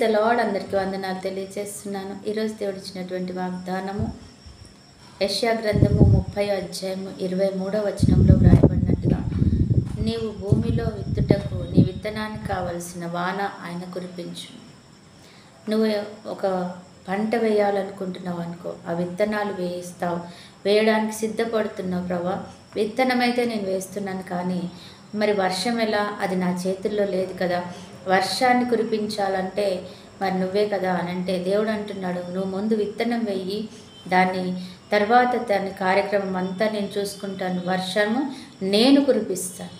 The lord. అందరికీ వందనాలు తెలియజేస్తున్నాను. ఈరోజు దేవుడు ఇచ్చినటువంటి వాగ్దానము యెషయా గ్రంథము 30వ అధ్యాయము 23వ వచనంలో వ్రాయబడినట్టుగా, నీవు భూమిలో విత్తుటకు నీ విత్తనానికి కావలసిన వాన ఆయన కురిపించు. నువ్వు ఒక పంట వేయాలనుకుంటున్నావు అనుకో, ఆ విత్తనాలు వేయిస్తావు, వేయడానికి సిద్ధపడుతున్నావు. ప్రభా, విత్తనం అయితే నేను వేస్తున్నాను, కానీ మరి వర్షం ఎలా? అది నా చేతుల్లో లేదు కదా. వర్షాన్ని కురిపించాలంటే మరి నువ్వే కదా అని అంటే, దేవుడు అంటున్నాడు, నువ్వు ముందు విత్తనం వేయి, దాని తర్వాత దాని కార్యక్రమం అంతా నేను చూసుకుంటాను, వర్షము నేను కురిపిస్తాను.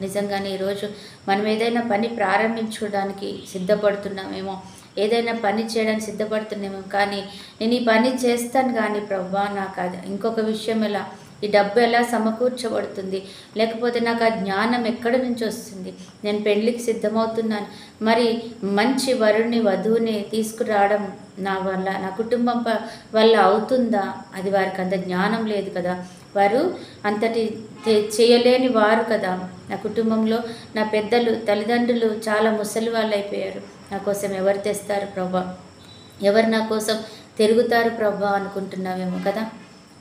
నిజంగానే ఈరోజు మనం ఏదైనా పని ప్రారంభించుకోవడానికి సిద్ధపడుతున్నామేమో, ఏదైనా పని చేయడానికి సిద్ధపడుతున్నామేమో, కానీ నేను ఈ పని చేస్తాను, కానీ ప్రభా నాకు అది ఇంకొక విషయం ఎలా, ఈ డబ్బు ఎలా సమకూర్చబడుతుంది, లేకపోతే నాకు ఆ జ్ఞానం ఎక్కడి నుంచి వస్తుంది, నేను పెళ్ళికి సిద్ధమవుతున్నాను, మరి మంచి వరుణ్ణి వధువుని తీసుకురావడం నా వల్ల, నా కుటుంబం వల్ల అవుతుందా? అది వారికి అంత జ్ఞానం లేదు కదా, వారు అంతటి చేయలేని వారు కదా. నా కుటుంబంలో నా పెద్దలు తల్లిదండ్రులు చాలా ముసలి వాళ్ళు అయిపోయారు, నా కోసం ఎవరు తెస్తారు ప్రభా, ఎవరు నా కోసం తిరుగుతారు ప్రభా అనుకుంటున్నావేమో కదా.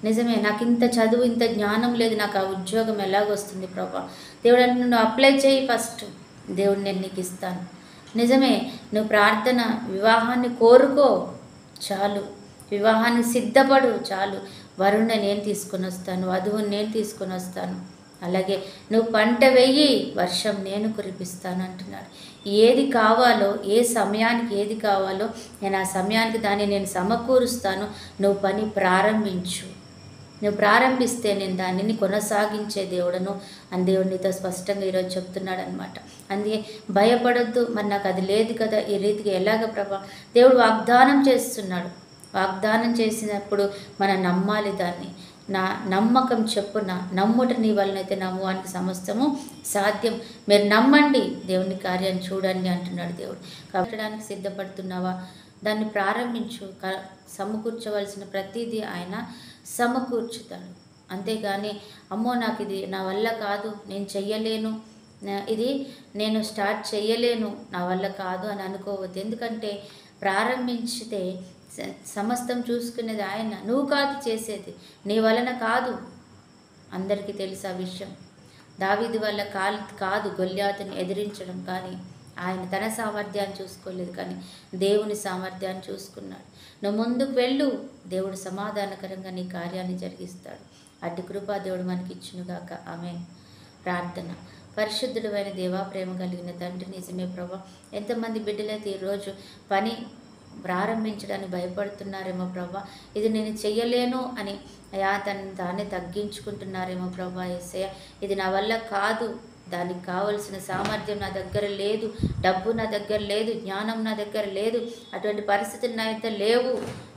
నిజమే, నాకు ఇంత చదువు ఇంత జ్ఞానం లేదు, నాకు ఆ ఉద్యోగం ఎలాగొస్తుంది ప్రభా. దేవుడు అంటే నువ్వు అప్లై చేయి ఫస్ట్, దేవుడు నేను నీకు ఇస్తాను. నిజమే, నువ్వు ప్రార్థన, వివాహాన్ని కోరుకో చాలు, వివాహాన్ని సిద్ధపడు చాలు, వరుణ్ణి నేను తీసుకొని వస్తాను, వధువుని నేను తీసుకొని వస్తాను. అలాగే నువ్వు పంట వెయ్యి, వర్షం నేను కురిపిస్తాను అంటున్నాడు. ఏది కావాలో, ఏ సమయానికి ఏది కావాలో నేను ఆ సమయానికి దాన్ని నేను సమకూరుస్తాను. నువ్వు పని ప్రారంభించు, నువ్వు ప్రారంభిస్తే నేను దానిని కొనసాగించే దేవుడను అని దేవుడు నీతో స్పష్టంగా ఈరోజు చెప్తున్నాడు అనమాట. అందుకే భయపడొద్దు, మరి నాకు అది లేదు కదా, ఈ రీతిగా ఎలాగ ప్రభా. దేవుడు వాగ్దానం చేస్తున్నాడు, వాగ్దానం చేసినప్పుడు మనం నమ్మాలి దాన్ని. నా నమ్మకం చెప్పున నమ్ముట నీ వలనైతే నమ్మువానికి సమస్తము సాధ్యం. మీరు నమ్మండి, దేవుని కార్యాన్ని చూడండి అంటున్నాడు దేవుడు. కట్టడానికి సిద్ధపడుతున్నావా? దాన్ని ప్రారంభించు. సమకూర్చవలసిన ప్రతిదీ ఆయన సమకూర్చుతాడు. అంతేగాని అమ్మో నాకు ఇది నా వల్ల కాదు, నేను చెయ్యలేను, ఇది నేను స్టార్ట్ చెయ్యలేను, నా వల్ల కాదు అని అనుకోవద్దు. ఎందుకంటే ప్రారంభించితే సమస్తం చూసుకునేది ఆయన, నువ్వు కాదు చేసేది, నీ వలన కాదు. అందరికీ తెలుసు ఆ విషయం. దావీదు వల్ల కాదు గొల్యాతుని ఎదిరించడం, కానీ ఆయన తన సామర్థ్యాన్ని చూసుకోలేదు, కానీ దేవుని సామర్థ్యాన్ని చూసుకున్నాడు. నువ్వు ముందుకు వెళ్ళు, దేవుడు సమాధానకరంగా నీ కార్యాన్ని జరిగిస్తాడు. అట్టి కృపా దేవుడు మనకి ఇచ్చునుగాక. ఆమేన్. ప్రార్థన. పరిశుద్ధుడు అయిన దేవా, ప్రేమ కలిగిన తండ్రి, నిజమే ప్రభా, ఎంతమంది బిడ్డలైతే ఈరోజు పని ప్రారంభించడానికి భయపడుతున్నారేమో ప్రభా, ఇది నేను చెయ్యలేను అని అయా తానే తగ్గించుకుంటున్నారేమో ప్రభా. యేసయ్య, ఇది నా వల్ల కాదు, దానికి కావలసిన సామర్థ్యం నా దగ్గర లేదు, డబ్బు నా దగ్గర లేదు, జ్ఞానం నా దగ్గర లేదు, అటువంటి పరిస్థితులు నా దగ్గర లేవు,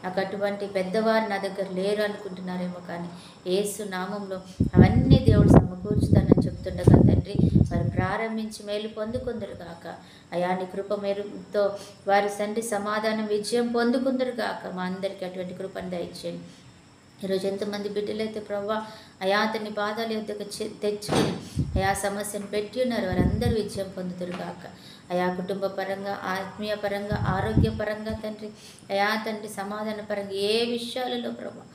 నాకు అటువంటి పెద్దవారు నా దగ్గర లేరు అనుకుంటున్నారేమో, కానీ యేసు నామంలో అవన్నీ దేవుడు సమకూర్చుతానని చెప్తుండగా తండ్రి, వారు ప్రారంభించి మేలు పొందుకుందరు గాక. అయా నీ కృప మేరుతో వారి తండ్రి సమాధానం విజయం పొందుకుందరు గాక. మా అందరికీ అటువంటి కృపను దయచేయండి. ఈరోజు ఎంతమంది బిడ్డలైతే ప్రభా అయా అతని పాదాల యొద్దకు తెచ్చుకొని అయా సమస్యను పెట్టి ఉన్నారు, వారందరూ విజయం పొందుతారు గాక. అయా కుటుంబ పరంగా, ఆత్మీయ పరంగా, ఆరోగ్యపరంగా తండ్రి, అయా తండ్రి సమాధాన పరంగా, ఏ విషయాలలో ప్రభా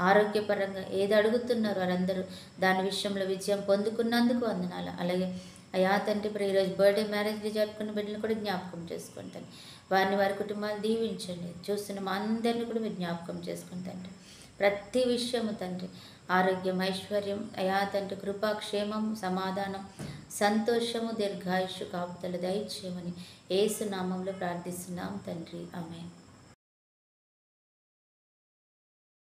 ఆరోగ్యపరంగా ఏది అడుగుతున్నారు వారందరూ దాని విషయంలో విజయం పొందుకున్నందుకు వందనాలు. అలాగే అయా తండ్రి, ఇప్పుడు ఈరోజు బర్త్డే మ్యారేజ్ జరుపుకున్న బిడ్డలు కూడా జ్ఞాపకం చేసుకుంటాను, వారిని వారి కుటుంబాలు దీవించండి. చూస్తున్న మా అందరినీ కూడా మీరు జ్ఞాపకం చేసుకుంటాండి. ప్రతి విషయము తండ్రి, ఆరోగ్యం, ఐశ్వర్యం, అయా తండ్రి కృపాక్షేమం, సమాధానం, సంతోషము, దీర్ఘాయుషు, కాపుదల దయచేయమని యేసు నామంలో ప్రార్థిస్తున్నాం తండ్రి. ఆమేన్.